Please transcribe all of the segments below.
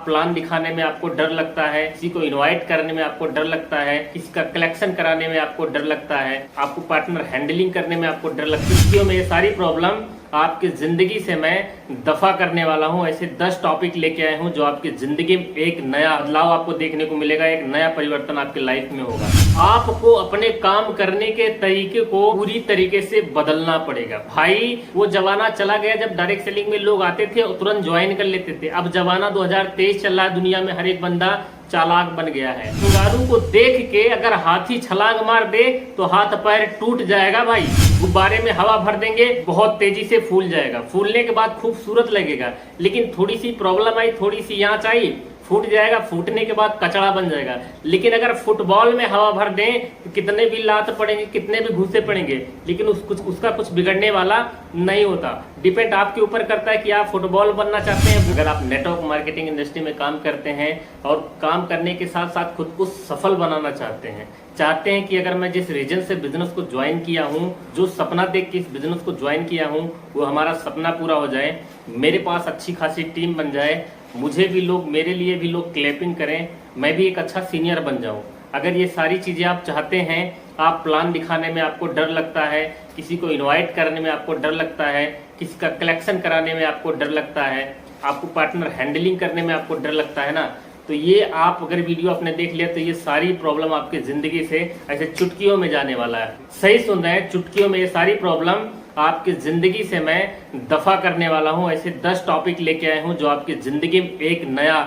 Plan दिखाने में आपको डर लगता है, किसी को इनवाइट करने में आपको डर लगता है, किसी का कलेक्शन कराने में आपको डर लगता है, आपको पार्टनर हैंडलिंग करने में आपको डर लगता है। इसलिए मैं ये सारी प्रॉब्लम आपकी जिंदगी से मैं दफा करने वाला हूं। ऐसे 10 टॉपिक लेके आए हूं जो आपकी जिंदगी में एक नया बदलाव आपको देखने को मिलेगा, एक नया परिवर्तन आपकी लाइफ में होगा। आपको अपने काम करने के तरीके को पूरी तरीके से बदलना पड़ेगा। भाई वो जमाना चला गया जब डायरेक्ट सेलिंग में लोग आते थे और तुरंत ज्वाइन कर लेते थे। अब जमाना 2023 चल रहा है, दुनिया में हर एक बंदा चालाक बन गया है। कंगारू को देख के अगर हाथी छलांग मार दे तो हाथ पैर टूट जाएगा भाई। गुब्बारे में हवा भर देंगे, बहुत तेजी से फूल जाएगा, फूलने के बाद खूबसूरत लगेगा, लेकिन थोड़ी सी प्रॉब्लम आई, थोड़ी सी आंच आई, फूट जाएगा, फूटने के बाद कचड़ा बन जाएगा। लेकिन अगर फुटबॉल में हवा भर दें तो कितने भी लात पड़ेंगे, कितने भी घुसे पड़ेंगे, लेकिन उसका कुछ बिगड़ने वाला नहीं होता। डिपेंड आपके ऊपर करता है कि आप फुटबॉल बनना चाहते हैं। अगर आप नेटवर्क मार्केटिंग इंडस्ट्री में काम करते हैं और काम करने के साथ साथ खुद को सफल बनाना चाहते हैं कि अगर मैं जिस रीजन से बिजनेस को ज्वाइन किया हूँ, जो सपना देख के इस बिजनेस को ज्वाइन किया हूँ, वो हमारा सपना पूरा हो जाए, मेरे पास अच्छी खासी टीम बन जाए, मुझे भी लोग, मेरे लिए भी लोग क्लैपिंग करें, मैं भी एक अच्छा सीनियर बन जाऊं। अगर ये सारी चीजें आप चाहते हैं, आप प्लान दिखाने में आपको डर लगता है, किसी को इनवाइट करने में आपको डर लगता है, किसी का कलेक्शन कराने में आपको डर लगता है, आपको पार्टनर हैंडलिंग करने में आपको डर लगता है ना, तो ये आप अगर वीडियो आपने देख लिया तो ये सारी प्रॉब्लम आपकी जिंदगी से ऐसे चुटकियों में जाने वाला है। सही सुन रहे हैं, चुटकियों में ये सारी प्रॉब्लम आपकी जिंदगी से मैं दफा करने वाला हूं। ऐसे 10 टॉपिक लेके आए हूं जो आपकी जिंदगी में एक नया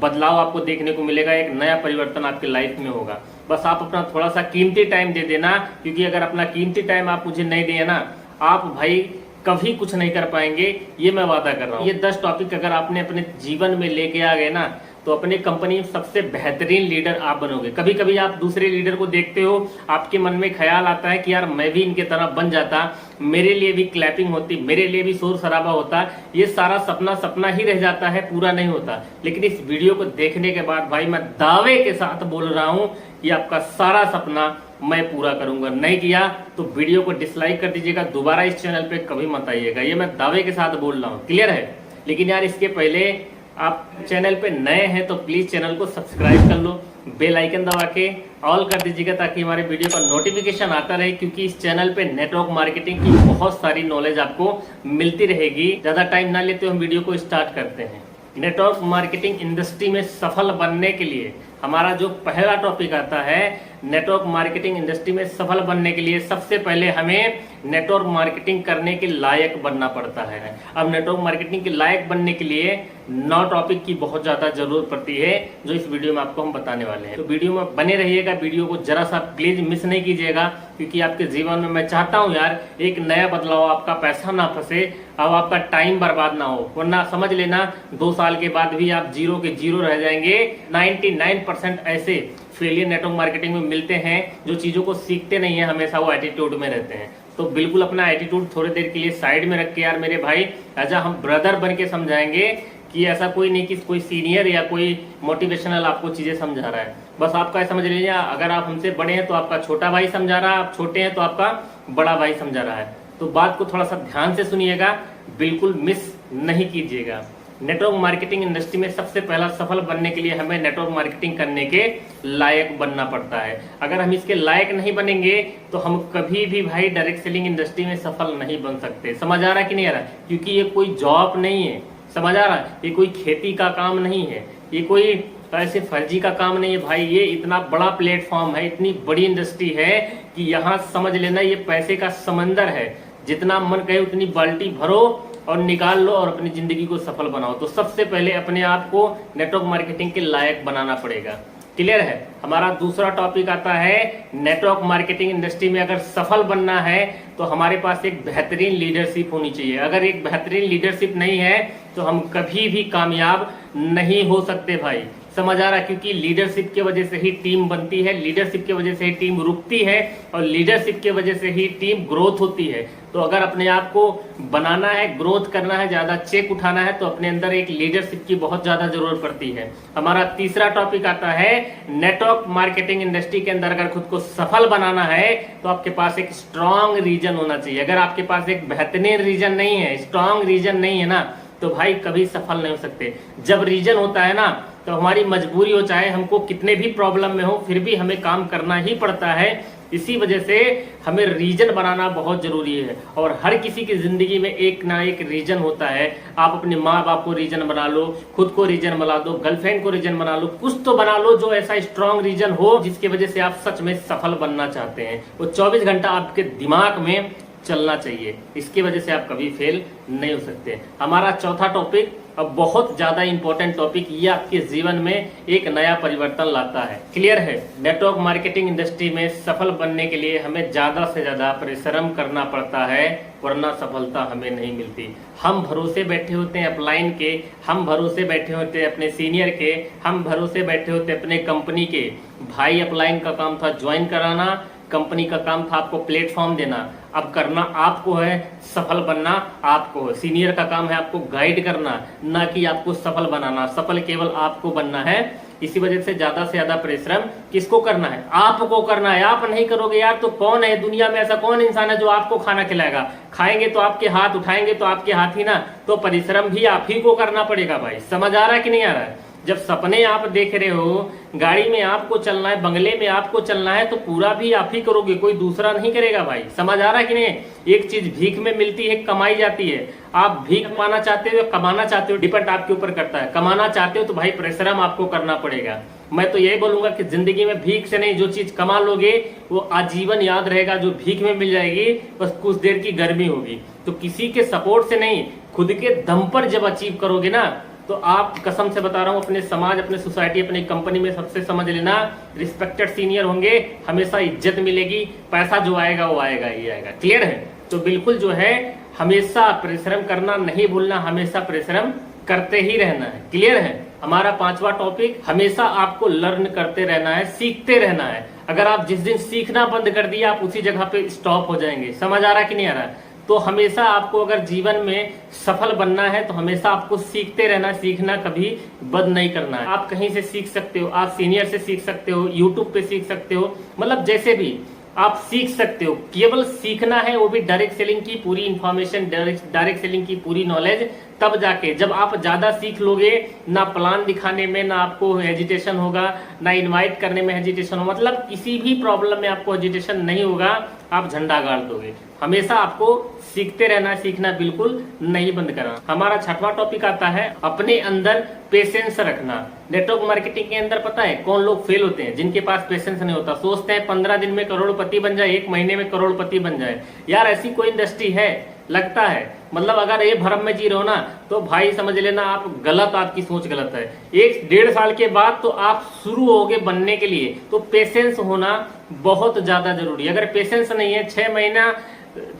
बदलाव आपको देखने को मिलेगा, एक नया परिवर्तन आपकी लाइफ में होगा। बस आप अपना थोड़ा सा कीमती टाइम दे देना, क्योंकि अगर अपना कीमती टाइम आप मुझे नहीं दिए ना, आप भाई कभी कुछ नहीं कर पाएंगे, ये मैं वादा कर रहा हूँ। ये 10 टॉपिक अगर आपने अपने जीवन में लेके आ गए ना, तो अपने कंपनी में सबसे बेहतरीन लीडर आप बनोगे। कभी कभी आप दूसरे लीडर को देखते हो, आपके मन में ख्याल आता है कि यार मैं भी इनके तरह बन जाता, मेरे लिए भी क्लैपिंग होती, मेरे लिए भी शोर शराबा होता। ये सारा सपना सपना ही रह जाता है, पूरा नहीं होता। लेकिन इस वीडियो को देखने के बाद भाई मैं दावे के साथ बोल रहा हूं कि आपका सारा सपना मैं पूरा करूंगा। नहीं किया तो वीडियो को डिसलाइक कर दीजिएगा, दोबारा इस चैनल पे कभी मत आइएगा, ये मैं दावे के साथ बोल रहा हूँ। क्लियर है? लेकिन यार इसके पहले आप चैनल पे नए हैं तो प्लीज चैनल को सब्सक्राइब कर लो, बेल आइकन दबा के ऑल कर दीजिएगा ताकि हमारे वीडियो का नोटिफिकेशन आता रहे, क्योंकि इस चैनल पे नेटवर्क मार्केटिंग की बहुत सारी नॉलेज आपको मिलती रहेगी। ज्यादा टाइम ना लेते हम वीडियो को स्टार्ट करते हैं। नेटवर्क मार्केटिंग इंडस्ट्री में सफल बनने के लिए हमारा जो पहला टॉपिक आता है, नेटवर्क मार्केटिंग इंडस्ट्री में सफल बनने के लिए सबसे पहले हमें नेटवर्क मार्केटिंग करने के लायक बनना पड़ता है। अब नेटवर्क मार्केटिंग के लायक बनने के लिए 9 टॉपिक की बहुत ज्यादा जरूरत पड़ती है, जो इस वीडियो में आपको हम बताने वाले हैं। तो वीडियो में बने रहिएगा, वीडियो को जरा सा प्लीज मिस नहीं कीजिएगा, क्योंकि आपके जीवन में मैं चाहता हूं यार एक नया बदलाव, आपका पैसा ना फंसे, अब आपका टाइम बर्बाद ना हो, वरना समझ लेना 2 साल के बाद भी आप जीरो के जीरो रह जाएंगे। 99% ऐसे फेलियर नेटवर्क मार्केटिंग में मिलते हैं जो चीजों को सीखते नहीं है, हमेशा वो एटीट्यूड में रहते हैं। तो बिल्कुल अपना एटीट्यूड थोड़ी देर के लिए साइड में रख के यार मेरे भाई, ऐसा हम ब्रदर बन के समझाएंगे कि ऐसा कोई नहीं कि कोई सीनियर या कोई मोटिवेशनल आपको चीजें समझा रहा है। बस आपका समझ लीजिए, अगर आप हमसे बड़े हैं तो आपका छोटा भाई समझा रहा है, आप छोटे हैं तो आपका बड़ा भाई समझा रहा है। तो बात को थोड़ा सा ध्यान से सुनिएगा, बिल्कुल मिस नहीं कीजिएगा। नेटवर्क मार्केटिंग इंडस्ट्री में सबसे पहला सफल बनने के लिए हमें नेटवर्क मार्केटिंग करने के लायक बनना पड़ता है। अगर हम इसके लायक नहीं बनेंगे तो हम कभी भी भाई डायरेक्ट सेलिंग इंडस्ट्री में सफल नहीं बन सकते। समझ आ रहा है कि नहीं आ रहा? क्योंकि ये कोई जॉब नहीं है, समझ आ रहा है? ये कोई खेती का काम नहीं है, ये कोई ऐसे फर्जी का काम नहीं है भाई। ये इतना बड़ा प्लेटफॉर्म है, इतनी बड़ी इंडस्ट्री है कि यहाँ समझ लेना ये पैसे का समंदर है। जितना मन कहे उतनी बाल्टी भरो और निकाल लो और अपनी जिंदगी को सफल बनाओ। तो सबसे पहले अपने आप को नेटवर्क मार्केटिंग के लायक बनाना पड़ेगा। क्लियर है? हमारा दूसरा टॉपिक आता है, नेटवर्क मार्केटिंग इंडस्ट्री में अगर सफल बनना है तो हमारे पास एक बेहतरीन लीडरशिप होनी चाहिए। अगर एक बेहतरीन लीडरशिप नहीं है तो हम कभी भी कामयाब नहीं हो सकते भाई। समझ आ रहा है? क्योंकि लीडरशिप की वजह से ही टीम बनती है, लीडरशिप की वजह से ही टीम रुकती है और लीडरशिप की वजह से ही टीम ग्रोथ होती है। तो अगर अपने आप को बनाना है, ग्रोथ करना है, ज्यादा चेक उठाना है, तो अपने अंदर एक लीडरशिप की बहुत ज्यादा जरूरत पड़ती है। हमारा तीसरा टॉपिक आता है, नेटवर्क मार्केटिंग इंडस्ट्री के अंदर अगर खुद को सफल बनाना है तो आपके पास एक स्ट्रॉन्ग रीजन होना चाहिए। अगर आपके पास एक बेहतरीन रीजन नहीं है, स्ट्रॉन्ग रीजन नहीं है ना, तो भाई कभी सफल नहीं हो सकते। जब रीजन होता है ना, तो हमारी मजबूरी हो, चाहे हमको कितने भी प्रॉब्लम में हो फिर भी हमें काम करना ही पड़ता है। इसी वजह से हमें रीजन बनाना बहुत जरूरी है। और हर किसी की जिंदगी में एक ना एक रीजन होता है। आप अपने माँ बाप को रीजन बना लो, खुद को रीजन बना दो, गर्लफ्रेंड को रीजन बना लो, कुछ तो बना लो जो ऐसा स्ट्रांग रीजन हो जिसकी वजह से आप सच में सफल बनना चाहते हैं। वो 24 घंटा आपके दिमाग में चलना चाहिए, इसकी वजह से आप कभी फेल नहीं हो सकते। हमारा चौथा टॉपिक, अब बहुत ज्यादा इंपॉर्टेंट टॉपिक, ये आपके जीवन में एक नया परिवर्तन लाता है। क्लियर है? नेटवर्क मार्केटिंग इंडस्ट्री में सफल बनने के लिए हमें ज्यादा से ज्यादा परिश्रम करना पड़ता है, वरना सफलता हमें नहीं मिलती। हम भरोसे बैठे होते हैं अपलाइन के, हम भरोसे बैठे होते हैं अपने सीनियर के, हम भरोसे बैठे होते हैं अपने कंपनी के। भाई अपलाइन का काम था ज्वाइन कराना, कंपनी का काम था आपको प्लेटफॉर्म देना। अब करना आपको है, सफल बनना आपको है। सीनियर का काम है आपको गाइड करना, ना कि आपको सफल बनाना। सफल केवल आपको बनना है। इसी वजह से ज्यादा परिश्रम किसको करना है? आपको करना है। आप नहीं करोगे यार तो कौन है दुनिया में, ऐसा कौन इंसान है जो आपको खाना खिलाएगा? खाएंगे तो आपके हाथ, उठाएंगे तो आपके हाथ ही ना। तो परिश्रम भी आप ही को करना पड़ेगा भाई। समझ आ रहा है कि नहीं आ रहा है? जब सपने आप देख रहे हो, गाड़ी में आपको चलना है, बंगले में आपको चलना है, तो पूरा भी आप ही करोगे, कोई दूसरा नहीं करेगा भाई। समझ आ रहा है कि नहीं? एक चीज भीख में मिलती है, कमाई जाती है। आप भीख पाना चाहते हो, कमाना चाहते हो, डिपेंड आपके ऊपर करता है। कमाना चाहते हो तो भाई परिश्रम आपको करना पड़ेगा। मैं तो यही बोलूंगा कि जिंदगी में भीख से नहीं, जो चीज कमा लोगे वो आजीवन याद रहेगा। जो भीख में मिल जाएगी बस कुछ देर की गर्मी होगी। तो किसी के सपोर्ट से नहीं, खुद के दम पर जब अचीव करोगे ना, तो आप, कसम से बता रहा हूं, अपने समाज, अपने सोसाइटी, अपनी कंपनी में सबसे समझ लेना, रिस्पेक्टेड सीनियर होंगे, हमेशा इज्जत मिलेगी, पैसा जो आएगा वो आएगा ही आएगा। क्लियर है? तो बिल्कुल जो है हमेशा परिश्रम करना नहीं भूलना, हमेशा परिश्रम करते ही रहना है। क्लियर है? हमारा पांचवा टॉपिक, हमेशा आपको लर्न करते रहना है, सीखते रहना है। अगर आप जिस दिन सीखना बंद कर दिया, आप उसी जगह पे स्टॉप हो जाएंगे। समझ आ रहा कि नहीं आ रहा है? तो हमेशा आपको अगर जीवन में सफल बनना है तो हमेशा आपको सीखते रहना, सीखना कभी बंद नहीं करना है। आप कहीं से सीख सकते हो, आप सीनियर से सीख सकते हो, यूट्यूब पे सीख सकते हो, मतलब जैसे भी आप सीख सकते हो। केवल सीखना है, वो भी डायरेक्ट सेलिंग की पूरी इंफॉर्मेशन, डायरेक्ट सेलिंग की पूरी नॉलेज। तब जाके जब आप ज्यादा सीख लोगे, ना प्लान दिखाने में ना आपको हेजिटेशन होगा, ना इनवाइट करने में हेजिटेशन होगा, मतलब किसी भी प्रॉब्लम में आपको हेजिटेशन नहीं होगा, आप झंडा गाड़ दोगे। हमेशा आपको सीखते रहना, सीखना बिल्कुल नहीं बंद करना। हमारा छठवां टॉपिक आता है अपने अंदर पेशेंस रखना। नेटवर्क मार्केटिंग के अंदर पता है कौन लोग फेल होते हैं? जिनके पास पेशेंस नहीं होता। सोचते हैं 15 दिन में करोड़पति बन जाए, 1 महीने में करोड़पति बन जाए। यार ऐसी कोई इंडस्ट्री है? लगता है। मतलब अगर ये भरम में जी रहे हो ना, तो भाई समझ लेना आप गलत, आपकी सोच गलत है। 1-1.5 साल के बाद तो आप शुरू होगे बनने के लिए। तो पेशेंस होना बहुत ज्यादा जरूरी है। अगर पेशेंस नहीं है,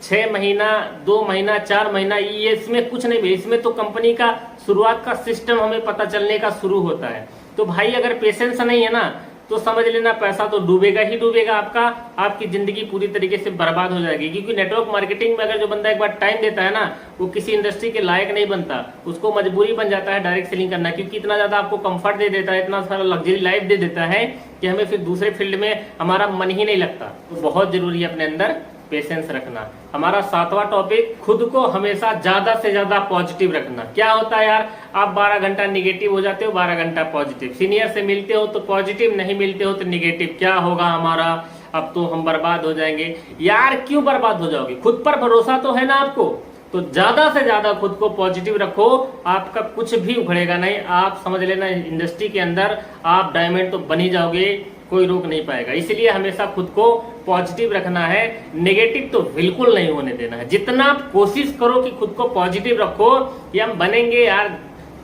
6 महीना 2 महीना 4 महीना, ये इसमें कुछ नहीं है। इसमें तो कंपनी का शुरुआत का सिस्टम हमें पता चलने का शुरू होता है। तो भाई अगर पेशेंस नहीं है ना, तो समझ लेना पैसा तो डूबेगा ही डूबेगा आपका, आपकी जिंदगी पूरी तरीके से बर्बाद हो जाएगी। क्योंकि नेटवर्क मार्केटिंग में अगर जो बंदा एक बार टाइम देता है ना, वो किसी इंडस्ट्री के लायक नहीं बनता। उसको मजबूरी बन जाता है डायरेक्ट सेलिंग करना, क्योंकि इतना ज्यादा आपको कंफर्ट दे देता है, इतना सारा लग्जरी लाइफ दे देता है कि हमें फिर दूसरे फील्ड में हमारा मन ही नहीं लगता। तो बहुत जरूरी है अपने अंदर पेशेंस रखना। हमारा 7वां टॉपिक, खुद को हमेशा ज्यादा से ज्यादा पॉजिटिव रखना। क्या होता है यार, आप 12 घंटा निगेटिव हो जाते हो, 12 घंटा पॉजिटिव। सीनियर से मिलते हो तो पॉजिटिव, नहीं मिलते हो तो निगेटिव। क्या होगा हमारा, अब तो हम बर्बाद हो जाएंगे। यार क्यों बर्बाद हो जाओगे? खुद पर भरोसा तो है ना आपको। तो ज्यादा से ज्यादा खुद को पॉजिटिव रखो, आपका कुछ भी उखड़ेगा नहीं। आप समझ लेना इंडस्ट्री के अंदर आप डायमंड तो बन ही जाओगे, कोई रोक नहीं पाएगा। इसलिए हमेशा खुद को पॉजिटिव रखना है, नेगेटिव तो बिल्कुल नहीं होने देना है। जितना आप कोशिश करो कि खुद को पॉजिटिव रखो, ये हम बनेंगे यार,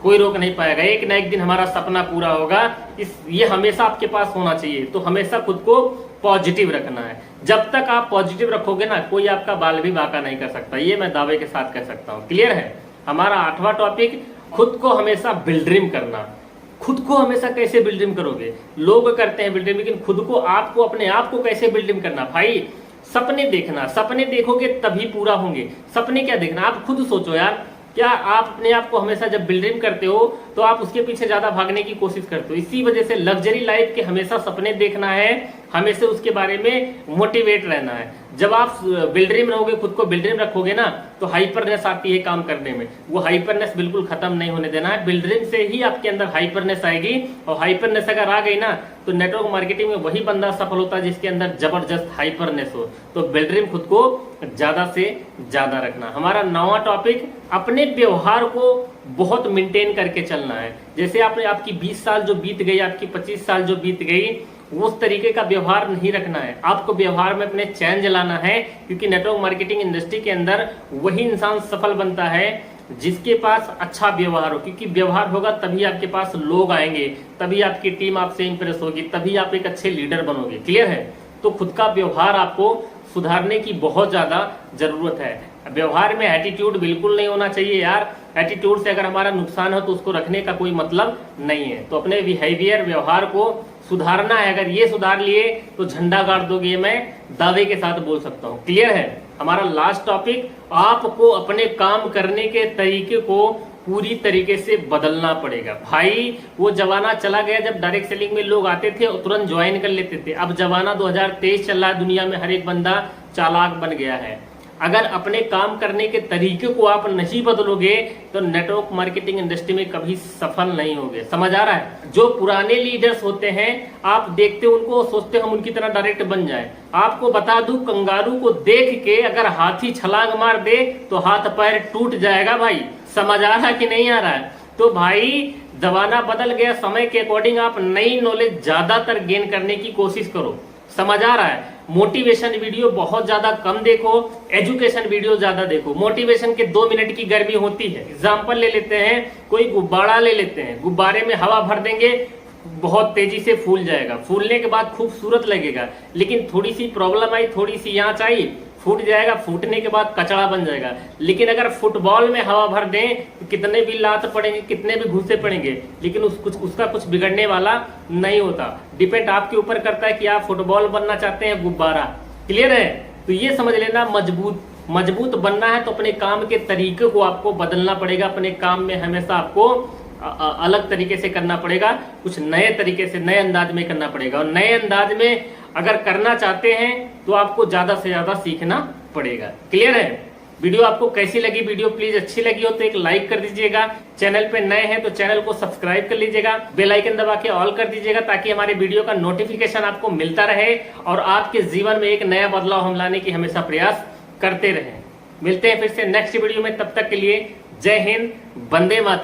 कोई रोक नहीं पाएगा। एक ना एक दिन हमारा सपना पूरा होगा। ये हमेशा आपके पास होना चाहिए। तो हमेशा खुद को पॉजिटिव रखना है। जब तक आप पॉजिटिव रखोगे ना, कोई आपका बाल भी बांका नहीं कर सकता। ये मैं दावे के साथ कह सकता हूँ। क्लियर है? हमारा 8वां टॉपिक, खुद को हमेशा बिल्ड्रीम करना। खुद को हमेशा कैसे बिल्डिंग करोगे? लोग करते हैं बिल्डिंग, लेकिन खुद को, आपको, अपने आप को कैसे बिल्डिंग करना? भाई सपने देखना, सपने देखोगे तभी पूरा होंगे। सपने क्या देखना, आप खुद सोचो यार। क्या आप अपने आप को हमेशा जब बिल्ड करते हो तो आप उसके पीछे ज्यादा भागने की कोशिश करते हो। इसी वजह से लग्जरी लाइफ के हमेशा सपने देखना है, हमेशा उसके बारे में मोटिवेट रहना है। जब आप बिल्डरिंग रहोगे, खुद को बिल्डरिंग रखोगे ना, तो हाइपरनेस आती है काम करने में। वो हाइपरनेस बिल्कुल खत्म नहीं होने देना है। बिल्डरिंग से ही आपके अंदर हाइपरनेस आएगी, और हाइपरनेस अगर आ गई ना तो नेटवर्क मार्केटिंग में वही बंदा सफल होता है जिसके अंदर जबरदस्त हाइपरनेस हो। तो बिल्डरिंग खुद को ज्यादा से ज्यादा रखना। हमारा नवा टॉपिक, अपने व्यवहार को बहुत मेंटेन करके चलना है। जैसे आपने आपकी 20 साल जो बीत गई, आपकी 25 साल जो बीत गई, उस तरीके का व्यवहार नहीं रखना है। आपको व्यवहार में अपने चेंज लाना है, क्योंकि नेटवर्क मार्केटिंग इंडस्ट्री के अंदर वही इंसान सफल बनता है जिसके पास अच्छा व्यवहार हो। क्योंकि व्यवहार होगा तभी आपके पास लोग आएंगे, तभी आपकी टीम आपसे इंप्रेस होगी, तभी आप एक अच्छे लीडर बनोगे। क्लियर है? तो खुद का व्यवहार आपको सुधारने की बहुत ज्यादा जरूरत है। व्यवहार में एटीट्यूड बिल्कुल नहीं होना चाहिए यार। एटीट्यूड से अगर हमारा नुकसान हो तो उसको रखने का कोई मतलब नहीं है। तो अपने बिहेवियर, व्यवहार को सुधारना है। अगर ये सुधार लिए तो झंडा गाड़ दोगे, ये मैं दावे के साथ बोल सकता हूँ। क्लियर है? हमारा लास्ट टॉपिक, आपको अपने काम करने के तरीके को पूरी तरीके से बदलना पड़ेगा। भाई वो जमाना चला गया जब डायरेक्ट सेलिंग में लोग आते थे और तुरंत ज्वाइन कर लेते थे। अब जमाना 2023 चल रहा है, दुनिया में हर एक बंदा चालाक बन गया है। अगर अपने काम करने के तरीके को आप नहीं बदलोगे तो नेटवर्क मार्केटिंग इंडस्ट्री में कभी सफल नहीं होगे। समझ आ रहा है? जो पुराने लीडर्स होते हैं, आप देखते उनको, सोचते हम उनकी तरह डायरेक्ट बन जाए। आपको बता दूं, कंगारू को देख के अगर हाथी छलांग मार दे तो हाथ पैर टूट जाएगा। भाई समझ आ रहा है कि नहीं आ रहा है? तो भाई जमाना बदल गया, समय के अकॉर्डिंग आप नई नॉलेज ज्यादातर गेन करने की कोशिश करो। समझ आ रहा है? मोटिवेशन वीडियो बहुत ज्यादा कम देखो, एजुकेशन वीडियो ज्यादा देखो। मोटिवेशन के 2 मिनट की गर्मी होती है। एग्जाम्पल ले लेते हैं, कोई गुब्बारा ले लेते हैं, गुब्बारे में हवा भर देंगे, बहुत तेजी से फूल जाएगा, फूलने के बाद खूबसूरत लगेगा, लेकिन थोड़ी सी प्रॉब्लम आई, थोड़ी सी आंच आई, फूट जाएगा, फूटने के बाद कचड़ा बन जाएगा। लेकिन अगर फुटबॉल में हवा भर दें तो कितने भी लात पड़ेंगे, कितने भी घुसे पड़ेंगे, लेकिन उसका कुछ बिगड़ने वाला नहीं होता। डिपेंड आपके ऊपर करता है कि आप फुटबॉल बनना चाहते हैं गुब्बारा। क्लियर है? तो ये समझ लेना, मजबूत बनना है तो अपने काम के तरीके को आपको बदलना पड़ेगा। अपने काम में हमेशा आपको अलग तरीके से करना पड़ेगा, कुछ नए तरीके से, नए अंदाज में करना पड़ेगा। और नए अंदाज में अगर करना चाहते हैं तो आपको ज्यादा से ज्यादा सीखना पड़ेगा। क्लियर है? वीडियो आपको कैसी लगी? वीडियो प्लीज अच्छी लगी हो तो एक लाइक कर दीजिएगा। चैनल पे नए हैं तो चैनल को सब्सक्राइब कर लीजिएगा, बेल आइकन दबा के ऑल कर दीजिएगा, ताकि हमारे वीडियो का नोटिफिकेशन आपको मिलता रहे और आपके जीवन में एक नया बदलाव हम लाने की हमेशा प्रयास करते रहें। मिलते हैं फिर से नेक्स्ट वीडियो में, तब तक के लिए जय हिंद, वंदे मातरम।